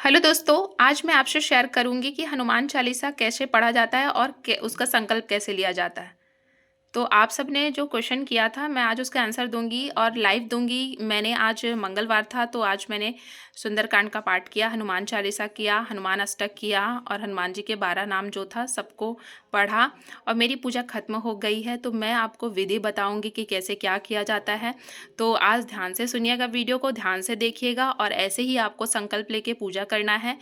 Hello दोस्तों, आज मैं आपसे शेयर करूंगी कि हनुमान चालीसा कैसे पढ़ा जाता है और उसका संकल्प कैसे लिया जाता है। तो आप सब ने जो क्वेश्चन किया था मैं आज उसका आंसर दूंगी और लाइव दूंगी। मैंने आज मंगलवार था तो आज मैंने सुंदरकांड का पाठ किया, हनुमान चालीसा किया, हनुमान अष्टक किया और हनुमान जी के 12 नाम जो था सबको पढ़ा और मेरी पूजा खत्म हो गई है। तो मैं आपको विधि बताऊंगी कि कैसे क्या किया जाता है। तो आज ध्यान से सुनिएगा, वीडियो को ध्यान से देखिएगा और ऐसे ही आपको संकल्प लेके पूजा करना है।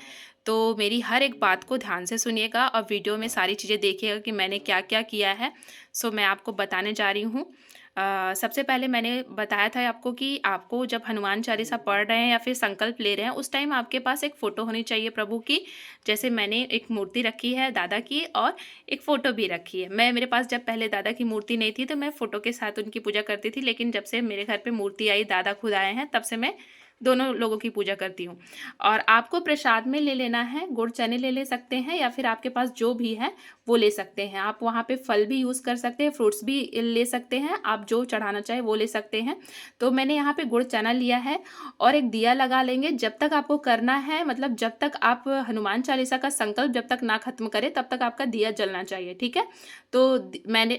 तो मेरी हर एक बात को ध्यान से सुनिएगा और वीडियो में सारी चीज़ें देखिएगा कि मैंने क्या क्या किया है। सो मैं आपको बताने जा रही हूँ। सबसे पहले मैंने बताया था आपको कि आपको जब हनुमान चालीसा पढ़ रहे हैं या फिर संकल्प ले रहे हैं उस टाइम आपके पास एक फ़ोटो होनी चाहिए प्रभु की। जैसे मैंने एक मूर्ति रखी है दादा की और एक फ़ोटो भी रखी है। मेरे पास जब पहले दादा की मूर्ति नहीं थी तो मैं फ़ोटो के साथ उनकी पूजा करती थी, लेकिन जब से मेरे घर पे मूर्ति आई, दादा खुद आए हैं, तब से मैं दोनों लोगों की पूजा करती हूँ। और आपको प्रसाद में ले लेना है, गुड़ चने ले सकते हैं या फिर आपके पास जो भी है वो ले सकते हैं। आप वहाँ पे फल भी यूज़ कर सकते हैं, फ्रूट्स भी ले सकते हैं, आप जो चढ़ाना चाहे वो ले सकते हैं। तो मैंने यहाँ पे गुड़ चना लिया है और एक दिया लगा लेंगे। जब तक आपको करना है, मतलब जब तक आप हनुमान चालीसा का संकल्प जब तक ना खत्म करें तब तक आपका दिया जलना चाहिए, ठीक है। तो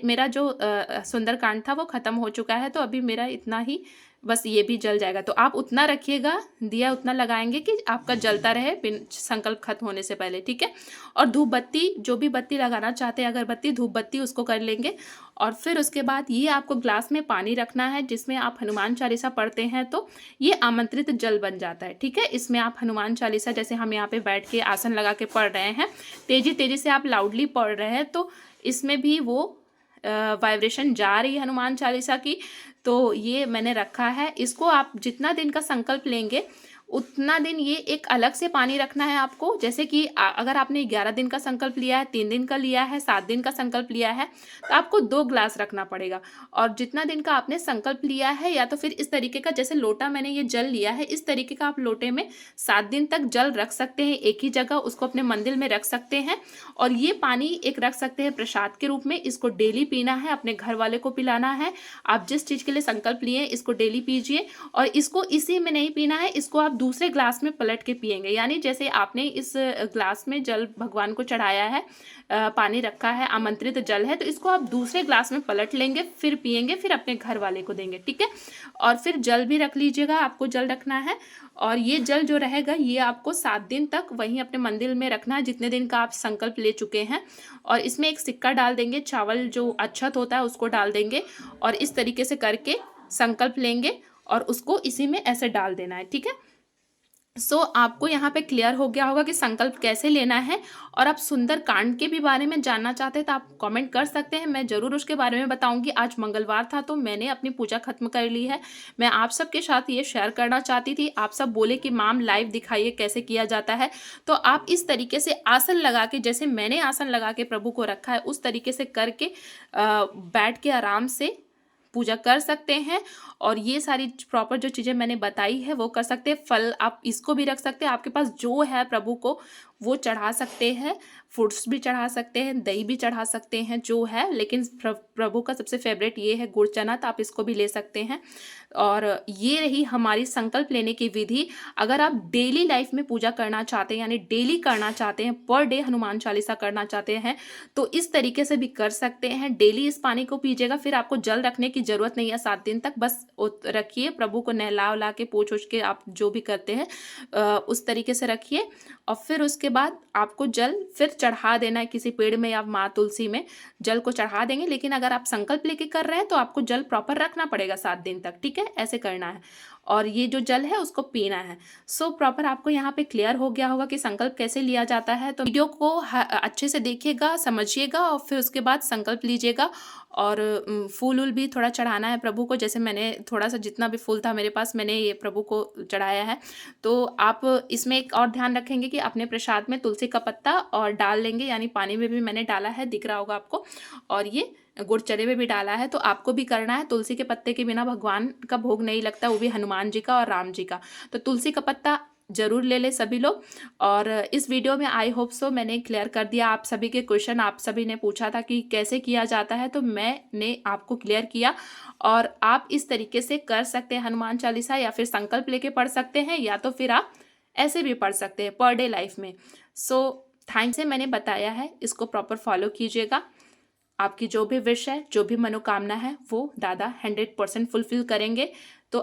मेरा जो सुंदरकांड था वो खत्म हो चुका है, तो अभी मेरा इतना ही, बस ये भी जल जाएगा। तो आप उतना रखिएगा, दिया उतना लगाएंगे कि आपका जलता रहे बिन संकल्प खत्म होने से पहले, ठीक है। और धूप बत्ती, जो भी बत्ती लगाना चाहते हैं, अगरबत्ती, धूप बत्ती, उसको कर लेंगे। और फिर उसके बाद ये आपको ग्लास में पानी रखना है जिसमें आप हनुमान चालीसा पढ़ते हैं, तो ये आमंत्रित जल बन जाता है, ठीक है। इसमें आप हनुमान चालीसा, जैसे हम यहाँ पे बैठ के आसन लगा के पढ़ रहे हैं, तेजी तेजी से आप लाउडली पढ़ रहे हैं, तो इसमें भी वो वाइब्रेशन जा रही है हनुमान चालीसा की। तो ये मैंने रखा है। इसको आप जितना दिन का संकल्प लेंगे उतना दिन ये एक अलग से पानी रखना है आपको। जैसे कि अगर आपने 11 दिन का संकल्प लिया है, 3 दिन का लिया है, 7 दिन का संकल्प लिया है, तो आपको 2 ग्लास रखना पड़ेगा। और जितना दिन का आपने संकल्प लिया है, या तो फिर इस तरीके का, जैसे लोटा मैंने ये जल लिया है, इस तरीके का आप लोटे में 7 दिन तक जल रख सकते हैं एक ही जगह, उसको अपने मंदिर में रख सकते हैं। और ये पानी एक रख सकते हैं प्रसाद के रूप में, इसको डेली पीना है, अपने घर वाले को पिलाना है। आप जिस चीज़ के लिए संकल्प लिए इसको डेली पीजिए। और इसको इसी में नहीं पीना है, इसको आप दूसरे ग्लास में पलट के पिएंगे। यानी जैसे आपने इस ग्लास में जल भगवान को चढ़ाया है, पानी रखा है, आमंत्रित जल है, तो इसको आप दूसरे ग्लास में पलट लेंगे, फिर पिएंगे, फिर अपने घर वाले को देंगे, ठीक है। और फिर जल भी रख लीजिएगा, आपको जल रखना है। और ये जल जो रहेगा ये आपको 7 दिन तक वहीं अपने मंदिर में रखना है, जितने दिन का आप संकल्प ले चुके हैं। और इसमें एक सिक्का डाल देंगे, चावल जो अक्षत होता है उसको डाल देंगे और इस तरीके से करके संकल्प लेंगे और उसको इसी में ऐसे डाल देना है, ठीक है। आपको यहाँ पे क्लियर हो गया होगा कि संकल्प कैसे लेना है। और आप सुंदर कांड के भी बारे में जानना चाहते हैं तो आप कमेंट कर सकते हैं, मैं ज़रूर उसके बारे में बताऊंगी। आज मंगलवार था तो मैंने अपनी पूजा खत्म कर ली है। मैं आप सबके साथ ये शेयर करना चाहती थी। आप सब बोले कि मैम लाइव दिखाइए कैसे किया जाता है, तो आप इस तरीके से आसन लगा के, जैसे मैंने आसन लगा के प्रभु को रखा है उस तरीके से करके बैठ के आराम से पूजा कर सकते हैं। और ये सारी प्रॉपर जो चीज़ें मैंने बताई है वो कर सकते हैं। फल आप इसको भी रख सकते हैं, आपके पास जो है प्रभु को वो चढ़ा सकते हैं, फ्रूट्स भी चढ़ा सकते हैं, दही भी चढ़ा सकते हैं जो है। लेकिन प्रभु का सबसे फेवरेट ये है गुड़ चना, तो आप इसको भी ले सकते हैं। और ये रही हमारी संकल्प लेने की विधि। अगर आप डेली लाइफ में पूजा करना चाहते हैं, यानी डेली करना चाहते हैं, पर डे हनुमान चालीसा करना चाहते हैं, तो इस तरीके से भी कर सकते हैं। डेली इस पानी को पीजिएगा, फिर आपको जल रखने की जरूरत नहीं है 7 दिन तक। बस रखिए, प्रभु को नहला उला के पोंछ ओछ के आप जो भी करते हैं उस तरीके से रखिए। और फिर उसके बाद आपको जल फिर चढ़ा देना है किसी पेड़ में या माँ तुलसी में, जल को चढ़ा देंगे। लेकिन अगर आप संकल्प लेके कर रहे हैं तो आपको जल प्रॉपर रखना पड़ेगा 7 दिन तक, ठीक है। ऐसे करना है और ये जो जल है उसको पीना है। प्रॉपर आपको यहाँ पे क्लियर हो गया होगा कि संकल्प कैसे लिया जाता है। तो वीडियो को अच्छे से देखिएगा, समझिएगा और फिर उसके बाद संकल्प लीजिएगा। और फूल उल भी थोड़ा चढ़ाना है प्रभु को। जैसे मैंने थोड़ा सा, जितना भी फूल था मेरे पास, मैंने ये प्रभु को चढ़ाया है। तो आप इसमें एक और ध्यान रखेंगे कि अपने प्रसाद में तुलसी का पत्ता और डाल लेंगे, यानी पानी में भी मैंने डाला है, दिख रहा होगा आपको। और ये गुड़ चने में भी डाला है, तो आपको भी करना है। तुलसी के पत्ते के बिना भगवान का भोग नहीं लगता, वो भी हनुमान जी का और राम जी का। तो तुलसी का पत्ता जरूर ले ले सभी लोग। और इस वीडियो में आई होप सो मैंने क्लियर कर दिया आप सभी के क्वेश्चन। आप सभी ने पूछा था कि कैसे किया जाता है, तो मैंने आपको क्लियर किया। और आप इस तरीके से कर सकते हैं हनुमान चालीसा, या फिर संकल्प लेके पढ़ सकते हैं, या तो फिर आप ऐसे भी पढ़ सकते हैं पर डे लाइफ में। सो थैंक्स से मैंने बताया है, इसको प्रॉपर फॉलो कीजिएगा। आपकी जो भी विश है, जो भी मनोकामना है, वो दादा 100% फुलफिल करेंगे। तो